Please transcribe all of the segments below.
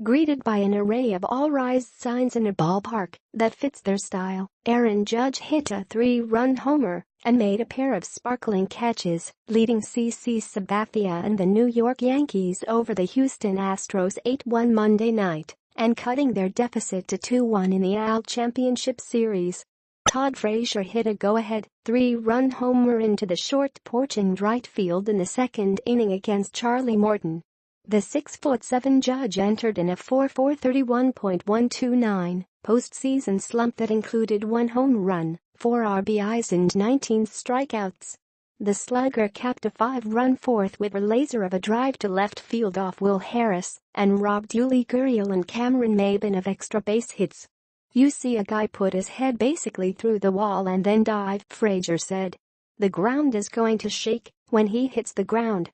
Greeted by an array of all-rise signs in a ballpark that fits their style, Aaron Judge hit a 3-run homer and made a pair of sparkling catches, leading CC Sabathia and the New York Yankees over the Houston Astros 8-1 Monday night and cutting their deficit to 2-1 in the AL Championship Series. Todd Frazier hit a go-ahead 3-run homer into the short porch in right field in the second inning against Charlie Morton. The 6'7" Judge entered in a 4.31.129 postseason slump that included 1 home run, 4 RBIs and 19 strikeouts. The slugger capped a 5-run fourth with a laser of a drive to left field off Will Harris and robbed Yuli Gurriel and Cameron Maybin of extra base hits. "You see a guy put his head basically through the wall and then dive," Frazier said. "The ground is going to shake when he hits the ground."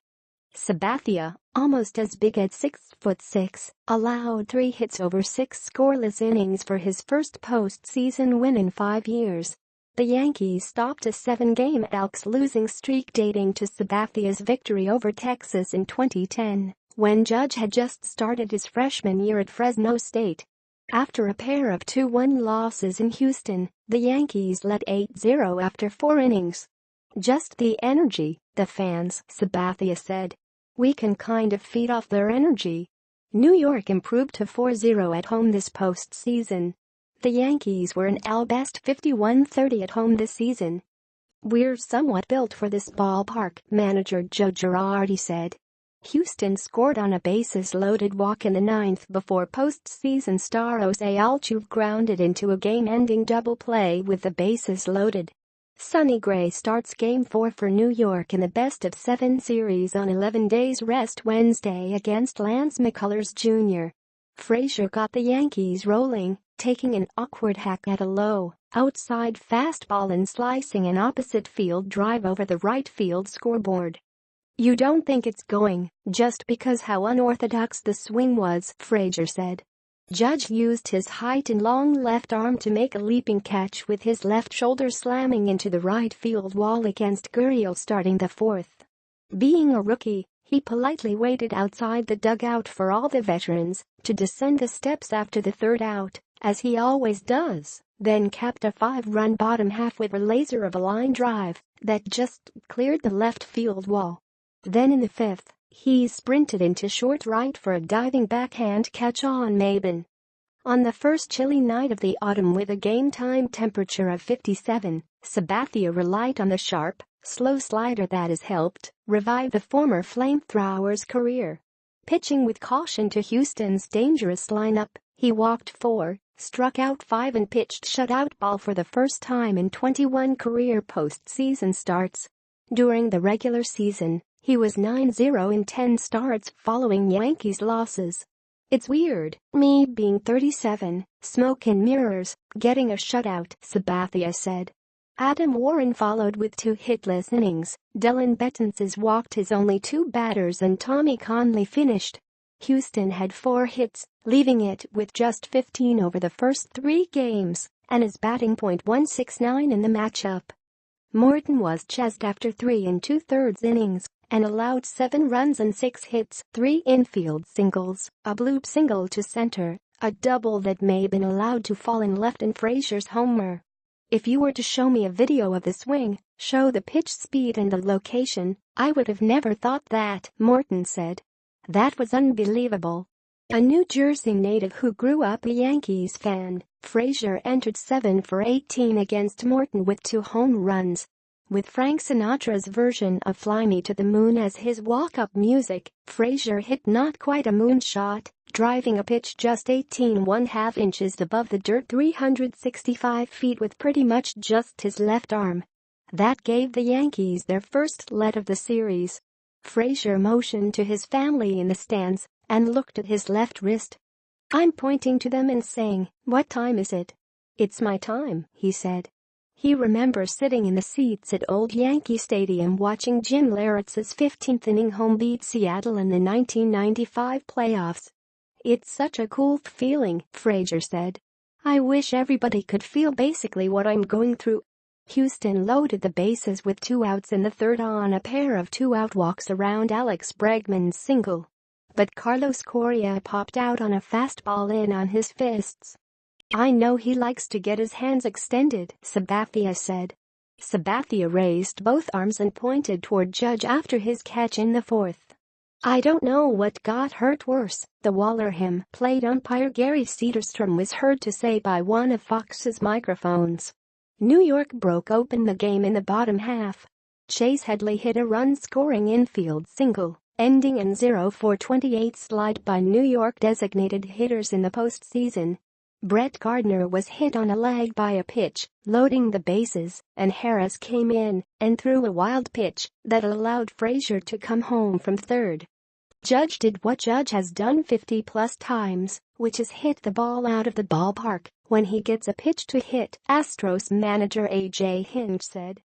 Sabathia, almost as big at 6'6", allowed 3 hits over 6 scoreless innings for his first postseason win in 5 years. The Yankees stopped a 7-game ALCS losing streak dating to Sabathia's victory over Texas in 2010, when Judge had just started his freshman year at Fresno State. After a pair of 2-1 losses in Houston, the Yankees led 8-0 after 4 innings. "Just the energy, the fans," Sabathia said. "We can kind of feed off their energy." New York improved to 4-0 at home this postseason. The Yankees were an AL best 51-30 at home this season. "We're somewhat built for this ballpark," manager Joe Girardi said. Houston scored on a bases-loaded walk in the 9th before postseason star Jose Altuve grounded into a game-ending double play with the bases loaded. Sonny Gray starts Game 4 for New York in the best-of-7 series on 11 days rest Wednesday against Lance McCullers Jr. Frazier got the Yankees rolling, taking an awkward hack at a low, outside fastball and slicing an opposite field drive over the right field scoreboard. "You don't think it's going, just because how unorthodox the swing was," Frazier said. Judge used his height and long left arm to make a leaping catch with his left shoulder slamming into the right field wall against Gurriel starting the 4th. Being a rookie, he politely waited outside the dugout for all the veterans to descend the steps after the 3rd out, as he always does, then capped a 5-run bottom half with a laser of a line drive that just cleared the left field wall. Then in the 5th, he sprinted into short right for a diving backhand catch on Maybin. On the first chilly night of the autumn with a game-time temperature of 57, Sabathia relied on the sharp, slow slider that has helped revive the former flamethrower's career. Pitching with caution to Houston's dangerous lineup, he walked 4, struck out 5 and pitched shutout ball for the first time in 21 career postseason starts. During the regular season, he was 9-0 in 10 starts following Yankees losses. "It's weird, me being 37, smoke and mirrors, getting a shutout," Sabathia said. Adam Warren followed with 2 hitless innings. Dylan Betances walked his only 2 batters and Tommy Conley finished. Houston had 4 hits, leaving it with just 15 over the first 3 games and is batting .169 in the matchup. Morton was chased after 3 2/3 innings and allowed 7 runs and 6 hits, 3 infield singles, a bloop single to center, a double that Maybin allowed to fall in left and Frazier's homer. "If you were to show me a video of the swing, show the pitch speed and the location, I would have never thought that," Morton said. "That was unbelievable." A New Jersey native who grew up a Yankees fan, Frazier entered 7 for 18 against Morton with 2 home runs. With Frank Sinatra's version of "Fly Me to the Moon" as his walk-up music, Frazier hit not quite a moonshot, driving a pitch just 18½ inches above the dirt 365 feet with pretty much just his left arm. That gave the Yankees their first lead of the series. Frazier motioned to his family in the stands and looked at his left wrist. "I'm pointing to them and saying, 'What time is it?' It's my time," he said. He remembers sitting in the seats at Old Yankee Stadium watching Jim Leyritz's 15th inning home beat Seattle in the 1995 playoffs. "It's such a cool feeling," Frazier said. "I wish everybody could feel basically what I'm going through." Houston loaded the bases with 2 outs in the 3rd on a pair of 2-out walks around Alex Bregman's single. but Carlos Correa popped out on a fastball in on his fists. "I know he likes to get his hands extended," Sabathia said. Sabathia raised both arms and pointed toward Judge after his catch in the fourth. "I don't know what got hurt worse," the Wallerham plate umpire Gary Cederstrom was heard to say by one of Fox's microphones. New York broke open the game in the bottom half. Chase Headley hit a run-scoring infield single, ending in 0-for-28 slide by New York designated hitters in the postseason. Brett Gardner was hit on a leg by a pitch, loading the bases, and Harris came in and threw a wild pitch that allowed Frazier to come home from third. Judge did what Judge has done 50-plus times, which is hit the ball out of the ballpark when he gets a pitch to hit, Astros manager A.J. Hinch said.